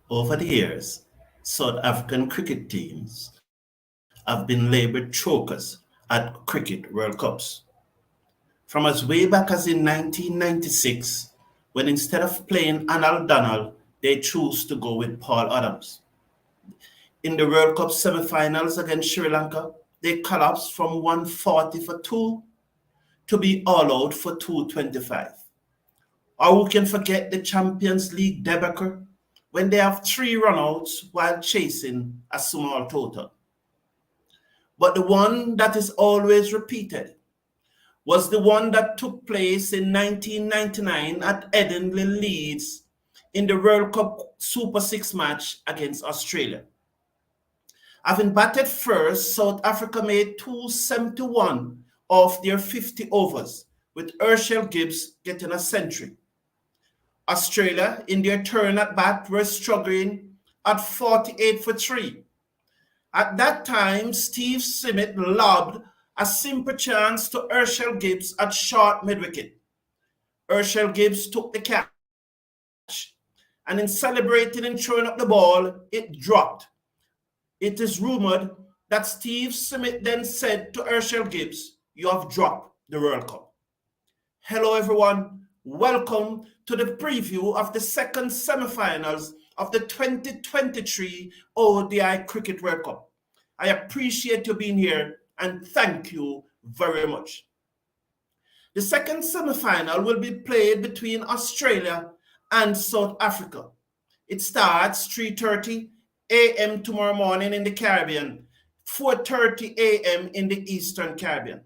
Over the years, South African cricket teams have been labelled chokers at Cricket World Cups. From as way back as in 1996, when instead of playing Anil Donald, they chose to go with Paul Adams. In the World Cup semi-finals against Sri Lanka, they collapsed from 140 for 2 to be all out for 225. Or who can forget the Champions League debacle when they have 3 runouts while chasing a small total. But the one that is always repeated was the one that took place in 1999 at Edinburgh, Leeds in the World Cup Super 6 match against Australia. Having batted first, South Africa made 271 of their 50 overs, with Herschel Gibbs getting a century. Australia, in their turn at bat, were struggling at 48 for 3. At that time, Steve Smith lobbed a simple chance to Herschel Gibbs at short mid-wicket. Herschel Gibbs took the catch, and in celebrating and throwing up the ball, it dropped. It is rumored that Steve Smith then said to Herschel Gibbs, "You have dropped the World Cup." Hello everyone, welcome to the preview of the second semi-finals of the 2023 ODI Cricket World Cup. I appreciate you being here and thank you very much. The second semi-final will be played between Australia and South Africa. It starts 3:30 a.m. tomorrow morning in the Caribbean, 4:30 a.m. in the Eastern Caribbean.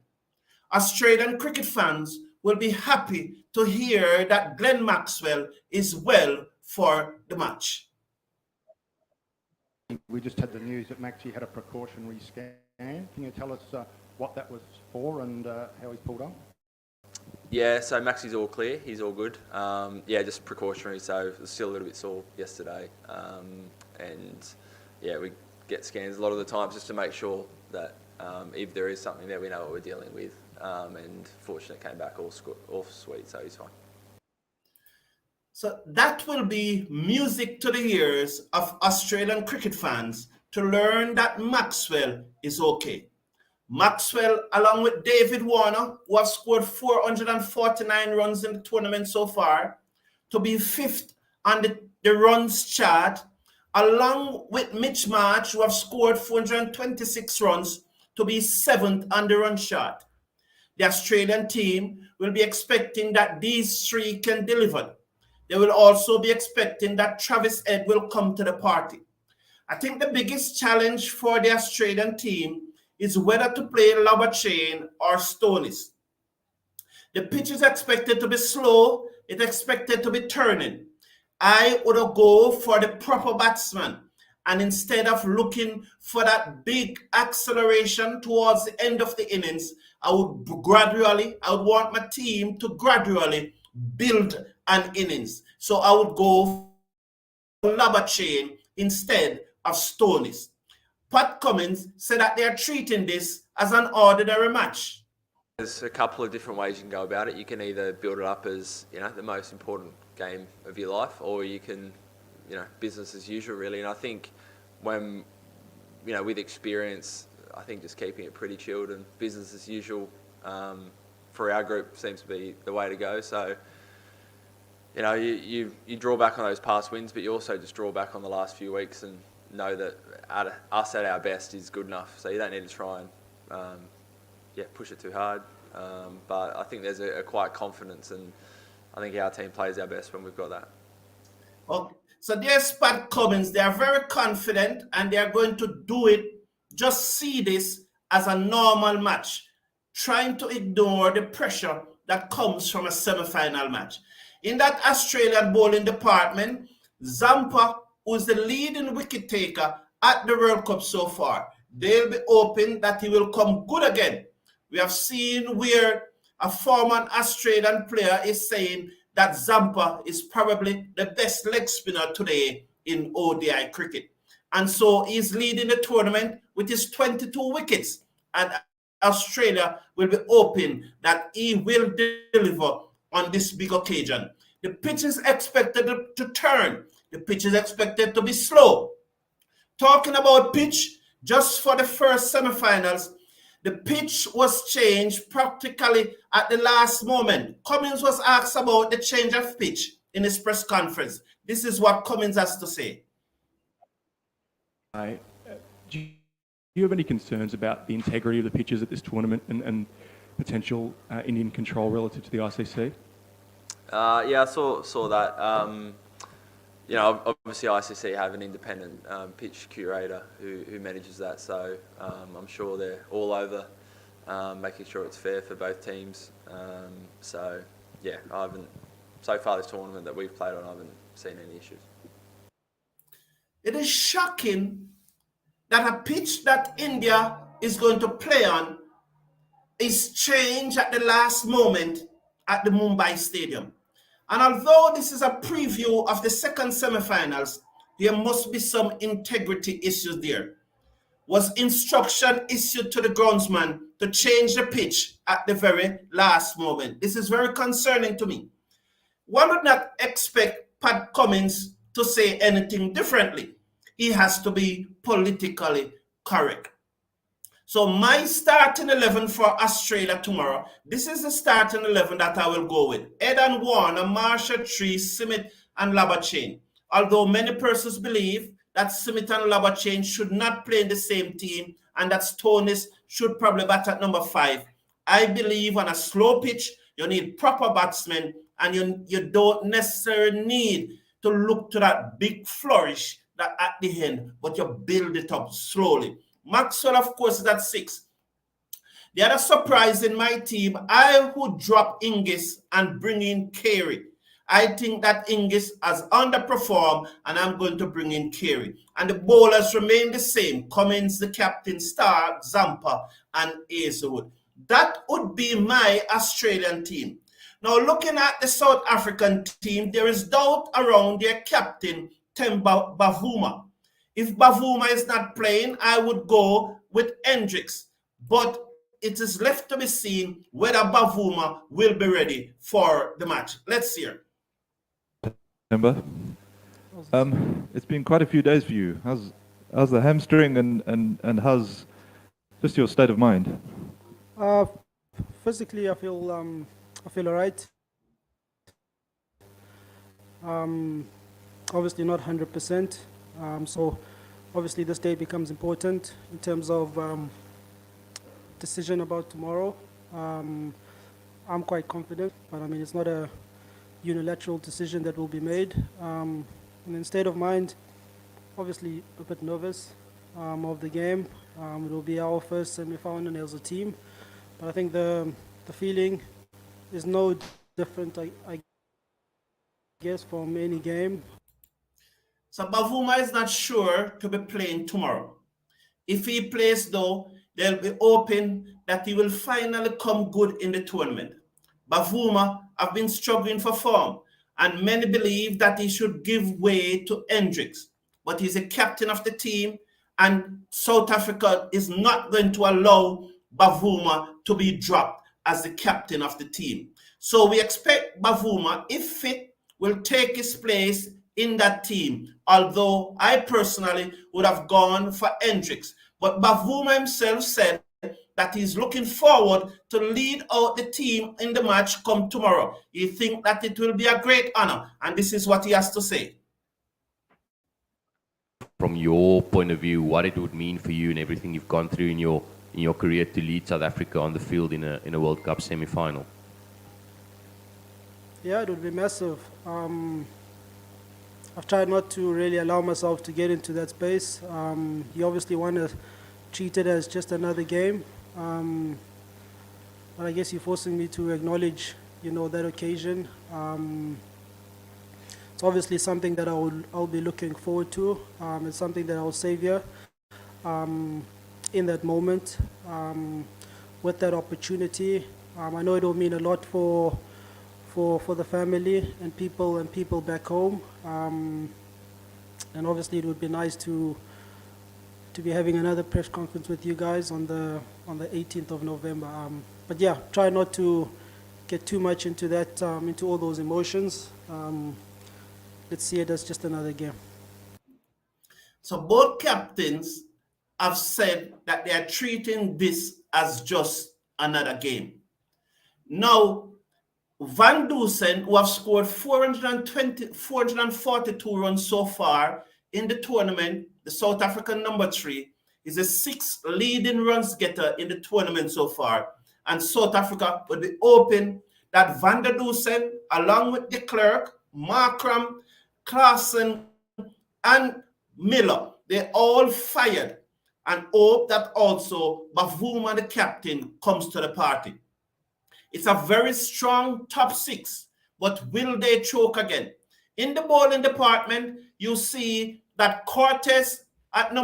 Australian cricket fans will be happy to hear that Glenn Maxwell is well for the match. We just had the news that Maxie had a precautionary scan. Can you tell us what that was for and how he's pulled on? Yeah, so Maxie's all clear. He's all good. Yeah, just precautionary. So still a little bit sore yesterday, and yeah, we get scans a lot of the times just to make sure that if there is something there, we know what we're dealing with. And fortunately, came back all sweet, so he's fine. So that will be music to the ears of Australian cricket fans to learn that Maxwell is okay. Maxwell, along with David Warner, who have scored 449 runs in the tournament so far, to be fifth on the runs chart, along with Mitch Marsh, who have scored 426 runs, to be seventh on the run chart. The Australian team will be expecting that these three can deliver. They will also be expecting that Travis Head will come to the party. I think the biggest challenge for the Australian team is whether to play Labuschagne or Stoinis. The pitch is expected to be slow. It's expected to be turning. I would go for the proper batsman. And instead of looking for that big acceleration towards the end of the innings, I would want my team to gradually build an innings. So I would go for Labuschagne instead of Stoinis. Pat Cummins said that they are treating this as an ordinary match. There's a couple of different ways you can go about it. You can either build it up as, the most important game of your life, or you can, business as usual really. And I think when, with experience, I think just keeping it pretty chilled and business as usual for our group seems to be the way to go. So, you draw back on those past wins, but you also just draw back on the last few weeks and know that us at our best is good enough. So you don't need to try and push it too hard. But I think there's a quiet confidence, and I think our team plays our best when we've got that. Okay. So there's Pat Cummins. They are very confident and they are going to do it. Just see this as a normal match, trying to ignore the pressure that comes from a semi-final match. In that Australian bowling department, Zampa, who's the leading wicket taker at the World Cup so far, they'll be hoping that he will come good again. We have seen where a former Australian player is saying that Zampa is probably the best leg spinner today in ODI cricket. And so he's leading the tournament with his 22 wickets. And Australia will be hoping that he will deliver on this big occasion. The pitch is expected to turn the pitch is expected to be slow. Talking about pitch, just for the first semifinals, the pitch was changed practically at the last moment. Cummins was asked about the change of pitch in his press conference. This is what Cummins has to say. Do you have any concerns about the integrity of the pitches at this tournament and potential Indian control relative to the ICC? Yeah, I saw that. You know, obviously ICC have an independent pitch curator who manages that, so I'm sure they're all over making sure it's fair for both teams. So yeah, so far this tournament that we've played on, I haven't seen any issues. It is shocking that a pitch that India is going to play on is changed at the last moment at the Mumbai Stadium. And although this is a preview of the second semifinals, there must be some integrity issues there. Was instruction issued to the groundsman to change the pitch at the very last moment? This is very concerning to me. One would not expect Pat Cummins to say anything differently. He has to be politically correct. So my starting 11 for Australia tomorrow, this is the starting 11 that I will go with. Aiden Warner, Marshall Tree, Smith and Labachine. Although many persons believe that Smith and Labachine should not play in the same team and that Stonis should probably bat at number 5. I believe on a slow pitch, you need proper batsmen and you don't necessarily need to look to that big flourish that at the end, but you build it up slowly. Maxwell, of course, is at 6. The other surprise in my team, I would drop Ingis and bring in Carey. I think that Ingis has underperformed, and I'm going to bring in Carey. And the bowlers remain the same. Cummins, the captain, Stark, Zampa, and Hazelwood. That would be my Australian team. Now, looking at the South African team, there is doubt around their captain, Temba Bavuma. If Bavuma is not playing, I would go with Hendricks. But it is left to be seen whether Bavuma will be ready for the match. Let's see her. Temba, it's been quite a few days for you. How's the hamstring and how's just your state of mind? Physically, I feel all right. Obviously not 100%. So obviously this day becomes important in terms of decision about tomorrow. I'm quite confident, but I mean, it's not a unilateral decision that will be made. And in state of mind, obviously a bit nervous of the game. It will be our first semi-final as a team, but I think the feeling is no different, I guess, from any game. So Bavuma is not sure to be playing tomorrow. If he plays though, they'll be hoping that he will finally come good in the tournament. Bavuma have been struggling for form, and many believe that he should give way to Hendricks. But he's a captain of the team, and South Africa is not going to allow Bavuma to be dropped as the captain of the team. So we expect Bavuma, if fit, will take his place in that team, although I personally would have gone for Hendricks. But Bavuma himself said that he's looking forward to lead out the team in the match come tomorrow. He thinks that it will be a great honor, and this is what he has to say. From your point of view, what it would mean for you and everything you've gone through in your career to lead South Africa on the field in a World Cup semi-final? Yeah, it would be massive. I've tried not to really allow myself to get into that space. You obviously want to treat it as just another game. But I guess you're forcing me to acknowledge, that occasion. It's obviously something that I'll be looking forward to. It's something that I'll savor in that moment with that opportunity. I know it will mean a lot for the family and people back home, and obviously it would be nice to be having another press conference with you guys on the 18th of November. But yeah, try not to get too much into that, into all those emotions. let's see it as just another game. So both captains have said that they are treating this as just another game. Now, Van Dusen, who have scored 442 runs so far in the tournament, the South African number 3, is the 6th leading runs getter in the tournament so far. And South Africa will be hoping that Van der Dusen, along with de Klerk, Markram, Klaasen, and Miller, they all fired, and hope that also Bavuma, the captain, comes to the party. It's a very strong top 6, but will they choke again? In the bowling department, you see that Coetzee at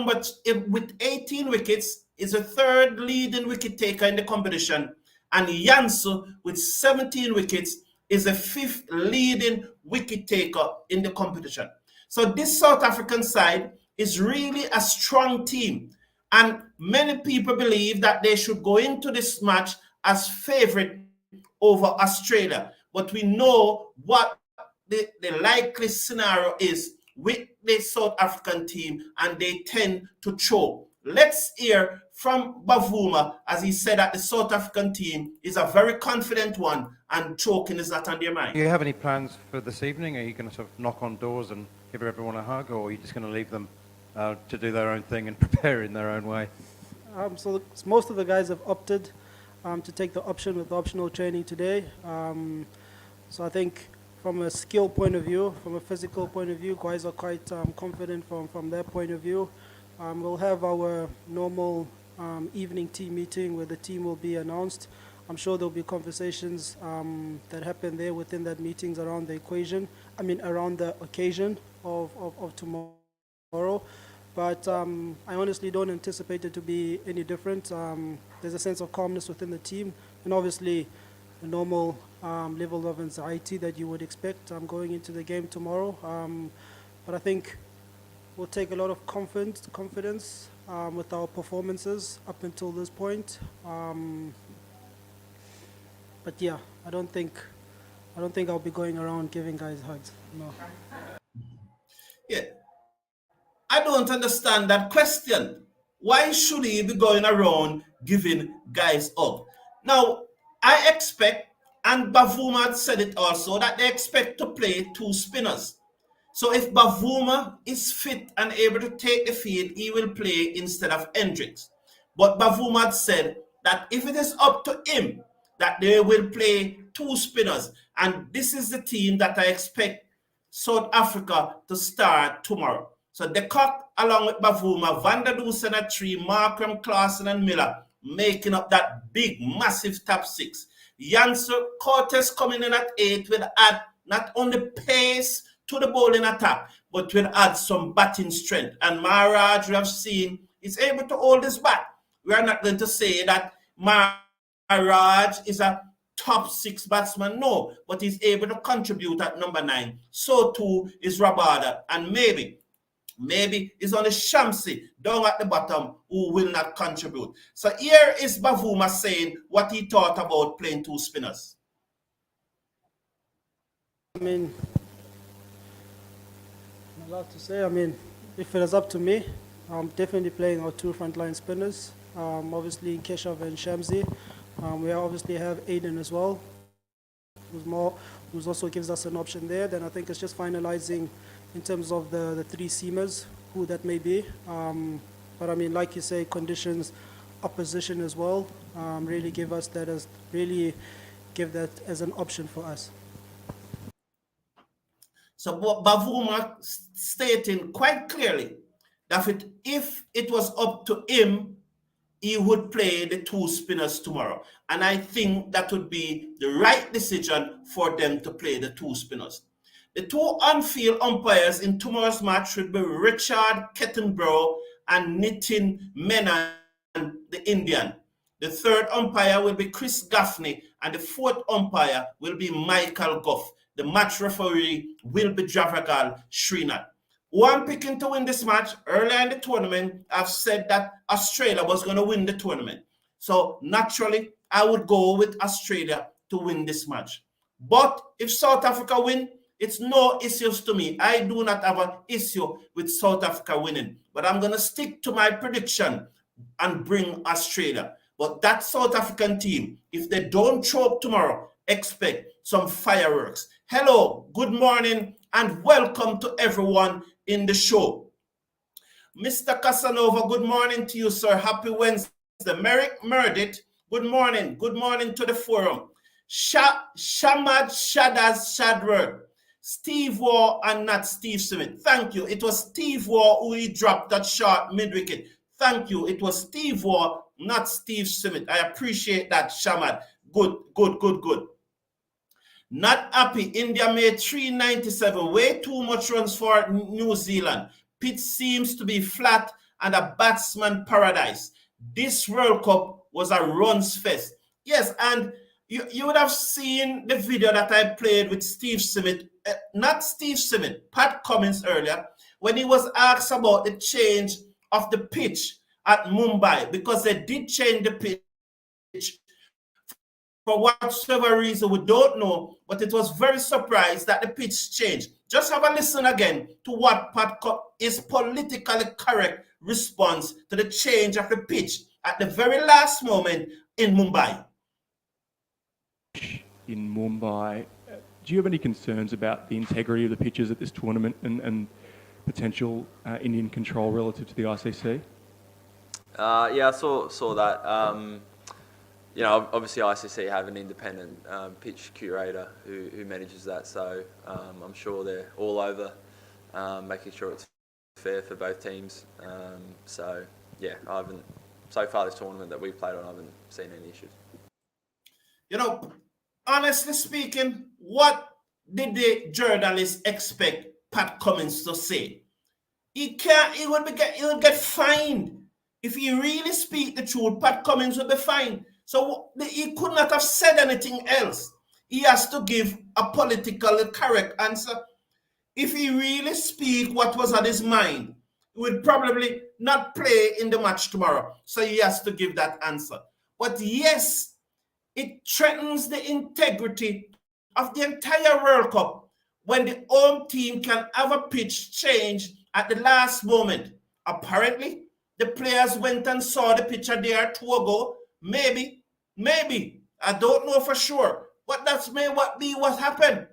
with 18 wickets is the 3rd leading wicket taker in the competition, and Janssen with 17 wickets is the 5th leading wicket taker in the competition. So this South African side is really a strong team, and many people believe that they should go into this match as favorite over Australia. But we know what the likely scenario is with the South African team, and they tend to choke. Let's hear from Bavuma as he said that the South African team is a very confident one and choking is not on their mind. Do you have any plans for this evening? Are you going to sort of knock on doors and give everyone a hug, or are you just going to leave them to do their own thing and prepare in their own way? So most of the guys have opted to take the option with optional training today. So I think from a skill point of view, from a physical point of view, guys are quite confident from their point of view. We'll have our normal evening team meeting where the team will be announced. I'm sure there'll be conversations that happen there within that meetings around the around the occasion of tomorrow. But I honestly don't anticipate it to be any different. There's a sense of calmness within the team, and obviously the normal level of anxiety that you would expect going into the game tomorrow. But I think we'll take a lot of confidence with our performances up until this point. But yeah, I don't think I'll be going around giving guys hugs. No. Yeah. I don't understand that question. Why should he be going around giving guys up? Now, I expect, and Bavuma said it also, that they expect to play 2 spinners. So if Bavuma is fit and able to take the field, he will play instead of Hendricks. But Bavuma said that if it is up to him, that they will play 2 spinners. And this is the team that I expect South Africa to start tomorrow. So De Kock, along with Bavuma, Van der Dusen at 3, Markram, Klaasen, and Miller, making up that big, massive top 6. Janssen, Coetzee coming in at 8 will add not only pace to the bowling attack, but will add some batting strength. And Maharaj, we have seen, is able to hold his bat. We are not going to say that Maharaj is a top 6 batsman, no, but he's able to contribute at number 9. So too is Rabada, and maybe it's only Shamsi down at the bottom who will not contribute. So here is Bavuma saying what he thought about playing 2 spinners. I'm allowed to say, if it is up to me, I'm definitely playing our 2 frontline spinners. Obviously Keshav and Shamsi. We obviously have Aiden as well, who's also gives us an option there. Then I think it's just finalizing in terms of the 3 seamers, who that may be. But like you say, conditions, opposition as well, really give that as an option for us. So Bavuma stating quite clearly that if it was up to him, he would play the 2 spinners tomorrow. And I think that would be the right decision for them to play the 2 spinners. The 2 on-field umpires in tomorrow's match should be Richard Kettenborough and Nitin Menon, the Indian. The 3rd umpire will be Chris Gaffney, and the 4th umpire will be Michael Goff. The match referee will be Javagal Srinath. Who I'm picking to win this match, earlier in the tournament, I've said that Australia was going to win the tournament. So naturally, I would go with Australia to win this match. But if South Africa win, It's no issues to me. I do not have an issue with South Africa winning, but I'm going to stick to my prediction and bring Australia. But that South African team, if they don't show up tomorrow, expect some fireworks. Hello, good morning, and welcome to everyone in the show. Mr. Casanova, good morning to you, sir. Happy Wednesday. Merrick Murdit, good morning. Good morning to the forum. Shamad Shadaz Shadward, Steve Waugh and not Steve Smith. Thank you. It was Steve Waugh who he dropped that shot mid-wicket. Thank you. It was Steve Waugh, not Steve Smith. I appreciate that, Shamad. Good, good, good, good. Not happy. India made 397. Way too much runs for New Zealand. Pitch seems to be flat and a batsman paradise. This World Cup was a runs fest. Yes, and you would have seen the video that I played with Steve Smith, not Steve Smith, Pat Cummins earlier, when he was asked about the change of the pitch at Mumbai, because they did change the pitch for whatever reason, we don't know, but it was very surprised that the pitch changed. Just have a listen again to what is politically correct response to the change of the pitch at the very last moment in Mumbai. In Mumbai, do you have any concerns about the integrity of the pitches at this tournament and potential Indian control relative to the ICC? Yeah, I saw that. You know, obviously ICC have an independent pitch curator who manages that, so I'm sure they're all over making sure it's fair for both teams. So yeah, so far this tournament that we've played on, I haven't seen any issues. You know, honestly speaking, what did the journalists expect Pat Cummins to say? He would get fined. If he really speak the truth, Pat Cummins would be fined. So he could not have said anything else. He has to give a politically correct answer. If he really speak what was on his mind, he would probably not play in the match tomorrow. So he has to give that answer. But yes, it threatens the integrity of the entire World Cup when the home team can have a pitch change at the last moment. Apparently, the players went and saw the pitch a day or two ago. Maybe. I don't know for sure. But that's may be what happened.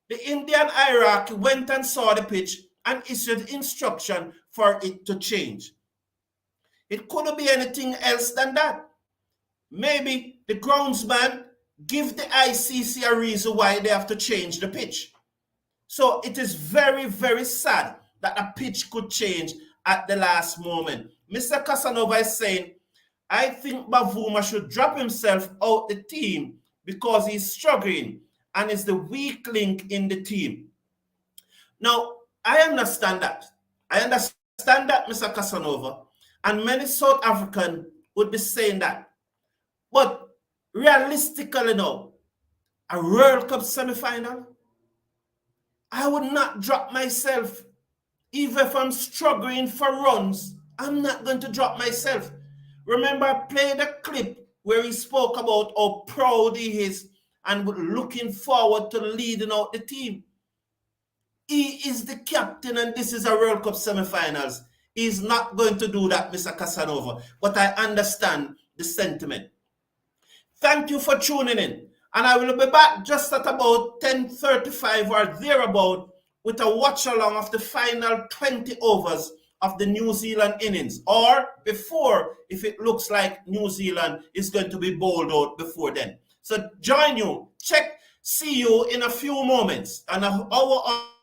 The Indian hierarchy went and saw the pitch and issued instruction for it to change. It couldn't be anything else than that. Maybe the groundsman give the ICC a reason why they have to change the pitch. So it is very, very sad that a pitch could change at the last moment. Mr. Casanova is saying, I think Bavuma should drop himself out the team because he's struggling and is the weak link in the team. Now, I understand that. Mr. Casanova, and many South Africans would be saying that. But realistically now, a World Cup semi-final, I would not drop myself. Even if I'm struggling for runs, I'm not going to drop myself. Remember, I played a clip where he spoke about how proud he is and looking forward to leading out the team. He is the captain and this is a World Cup semi-finals. He's not going to do that, Mr. Casanova. But I understand the sentiment. Thank you for tuning in. And I will be back just at about 10:35 or thereabout with a watch along of the final 20 overs of the New Zealand innings, or before, if it looks like New Zealand is going to be bowled out before then. So join you, see you in a few moments, an hour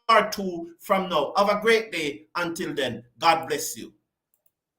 or two from now. Have a great day. Until then, God bless you.